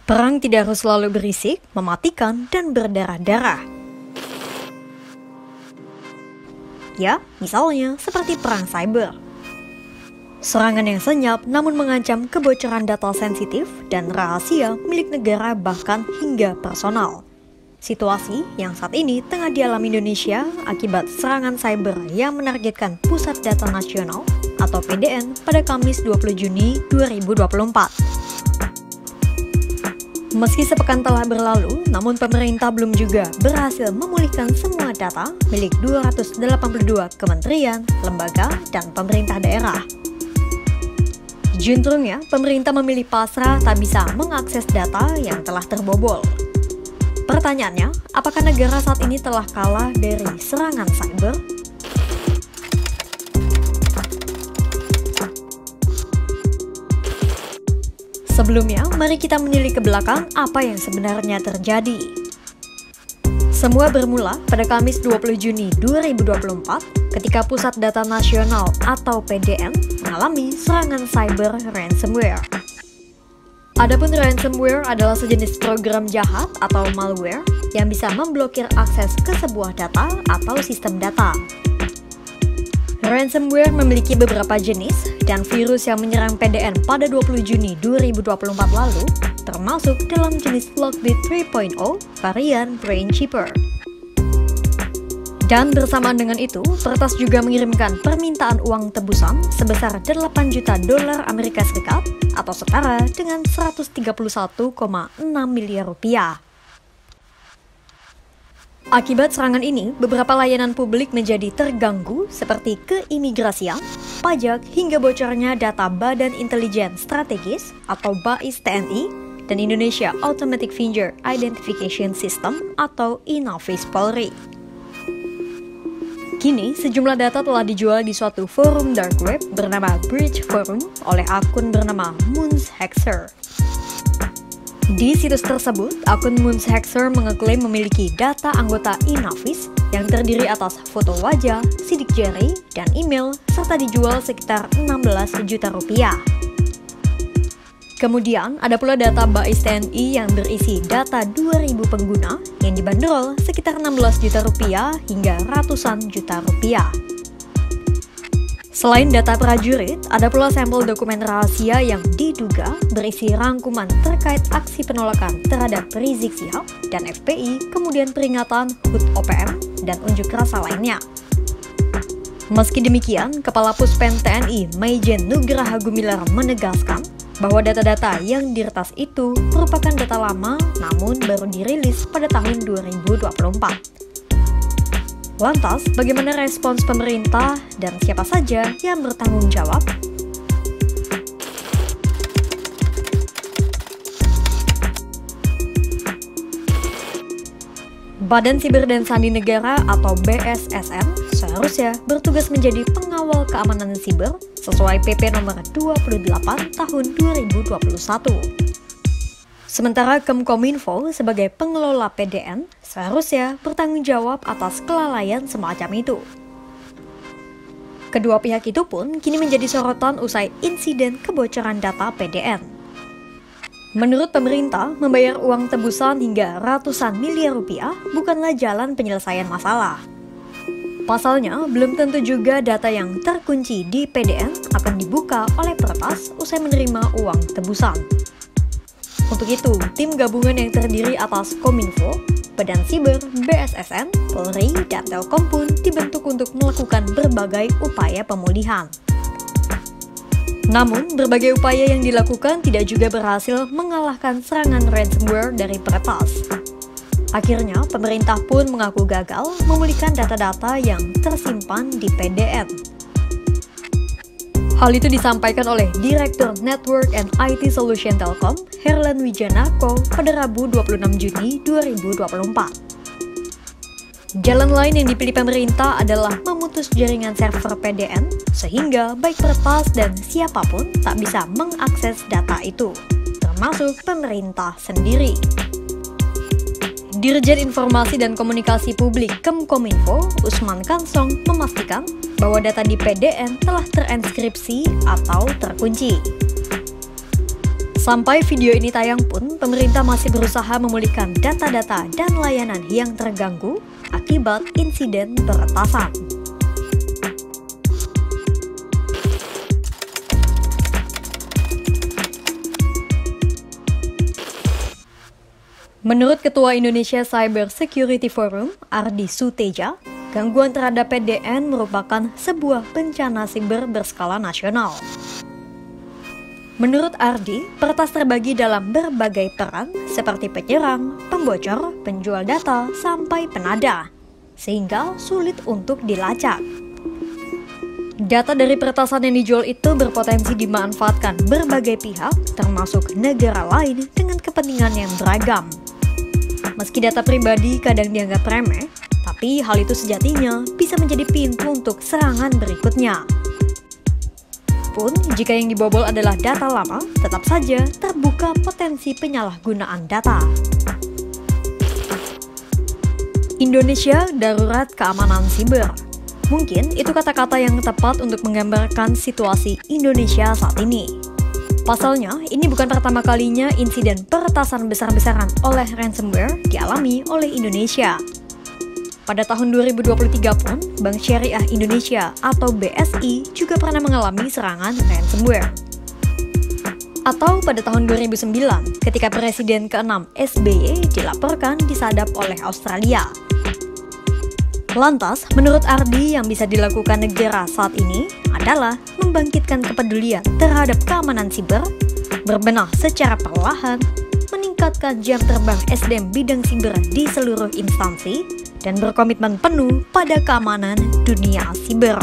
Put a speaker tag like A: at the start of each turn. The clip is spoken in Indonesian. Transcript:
A: Perang tidak harus selalu berisik, mematikan, dan berdarah-darah. Ya, misalnya seperti perang cyber. Serangan yang senyap namun mengancam kebocoran data sensitif dan rahasia milik negara bahkan hingga personal. Situasi yang saat ini tengah dialami Indonesia akibat serangan cyber yang menargetkan Pusat Data Nasional atau PDN pada Kamis 20 Juni 2024. Meski sepekan telah berlalu, namun pemerintah belum juga berhasil memulihkan semua data milik 282 kementerian, lembaga, dan pemerintah daerah. Juntrungnya, pemerintah memilih pasrah tak bisa mengakses data yang telah terbobol. Pertanyaannya, apakah negara saat ini telah kalah dari serangan cyber? Sebelumnya, mari kita menilik ke belakang apa yang sebenarnya terjadi. Semua bermula pada Kamis 20 Juni 2024 ketika Pusat Data Nasional atau PDN mengalami serangan cyber ransomware. Adapun ransomware adalah sejenis program jahat atau malware yang bisa memblokir akses ke sebuah data atau sistem data. Ransomware memiliki beberapa jenis, dan virus yang menyerang PDN pada 20 Juni 2024 lalu termasuk dalam jenis Lockbit 3.0 varian Brainkeeper. Dan bersamaan dengan itu, peretas juga mengirimkan permintaan uang tebusan sebesar 8 juta dolar Amerika Serikat atau setara dengan 131,6 miliar rupiah. Akibat serangan ini, beberapa layanan publik menjadi terganggu seperti keimigrasian, pajak, hingga bocornya data Badan Intelijen Strategis atau BAIS TNI dan Indonesia Automatic Finger Identification System atau INAVIS Polri. Kini, sejumlah data telah dijual di suatu forum dark web bernama Bridge Forum oleh akun bernama Moonshexer. Di situs tersebut, akun Moonshexer mengeklaim memiliki data anggota INAVIS yang terdiri atas foto wajah, sidik jari, dan email, serta dijual sekitar 16 juta rupiah. Kemudian, ada pula data BAIS TNI yang berisi data 2.000 pengguna yang dibanderol sekitar 16 juta rupiah hingga ratusan juta rupiah. Selain data prajurit, ada pula sampel dokumen rahasia yang diduga berisi rangkuman terkait aksi penolakan terhadap Rizik Syihab dan FPI, kemudian peringatan HUT OPM, dan unjuk rasa lainnya. Meski demikian, Kepala Puspen TNI Maijen Nugraha Gumilar menegaskan bahwa data-data yang diretas itu merupakan data lama namun baru dirilis pada tahun 2024. Lantas, bagaimana respons pemerintah dan siapa saja yang bertanggung jawab? Badan Siber dan Sandi Negara atau BSSN seharusnya bertugas menjadi pengawal keamanan siber sesuai PP nomor 28 tahun 2021. Sementara Kemkominfo sebagai pengelola PDN seharusnya bertanggung jawab atas kelalaian semacam itu. Kedua pihak itu pun kini menjadi sorotan usai insiden kebocoran data PDN. Menurut pemerintah, membayar uang tebusan hingga ratusan miliar rupiah bukanlah jalan penyelesaian masalah. Pasalnya, belum tentu juga data yang terkunci di PDN akan dibuka oleh peretas usai menerima uang tebusan. Untuk itu, tim gabungan yang terdiri atas Kominfo, Badan Siber, BSSN, Polri, dan Telkom pun dibentuk untuk melakukan berbagai upaya pemulihan. Namun, berbagai upaya yang dilakukan tidak juga berhasil mengalahkan serangan ransomware dari peretas. Akhirnya, pemerintah pun mengaku gagal memulihkan data-data yang tersimpan di PDN. Hal itu disampaikan oleh Direktur Network and IT Solution Telkom, Herlan Wijanarko, pada Rabu 26 Juni 2024. Jalan lain yang dipilih pemerintah adalah memutus jaringan server PDN, sehingga baik peretas dan siapapun tak bisa mengakses data itu, termasuk pemerintah sendiri. Dirjen Informasi dan Komunikasi Publik Kemkominfo, Usman Kansong, memastikan bahwa data di PDN telah terenskripsi atau terkunci. Sampai video ini tayang pun, pemerintah masih berusaha memulihkan data-data dan layanan yang terganggu akibat insiden peretasan. Menurut Ketua Indonesia Cyber Security Forum, Ardi Suteja, gangguan terhadap PDN merupakan sebuah bencana siber berskala nasional. Menurut Ardi, peretas terbagi dalam berbagai peran seperti penyerang, pembocor, penjual data, sampai penada, sehingga sulit untuk dilacak. Data dari peretasan yang dijual itu berpotensi dimanfaatkan berbagai pihak, termasuk negara lain dengan kepentingan yang beragam. Meski data pribadi kadang dianggap remeh, tapi hal itu sejatinya bisa menjadi pintu untuk serangan berikutnya. Pun, jika yang dibobol adalah data lama, tetap saja terbuka potensi penyalahgunaan data. Indonesia darurat keamanan siber. Mungkin itu kata-kata yang tepat untuk menggambarkan situasi Indonesia saat ini. Pasalnya, ini bukan pertama kalinya insiden peretasan besar-besaran oleh ransomware dialami oleh Indonesia. Pada tahun 2023 pun, Bank Syariah Indonesia atau BSI juga pernah mengalami serangan ransomware. Atau pada tahun 2009, ketika Presiden ke-6 SBY dilaporkan disadap oleh Australia. Lantas, menurut Ardi yang bisa dilakukan negara saat ini adalah membangkitkan kepedulian terhadap keamanan siber, berbenah secara perlahan, meningkatkan jam terbang SDM bidang siber di seluruh instansi, dan berkomitmen penuh pada keamanan dunia siber.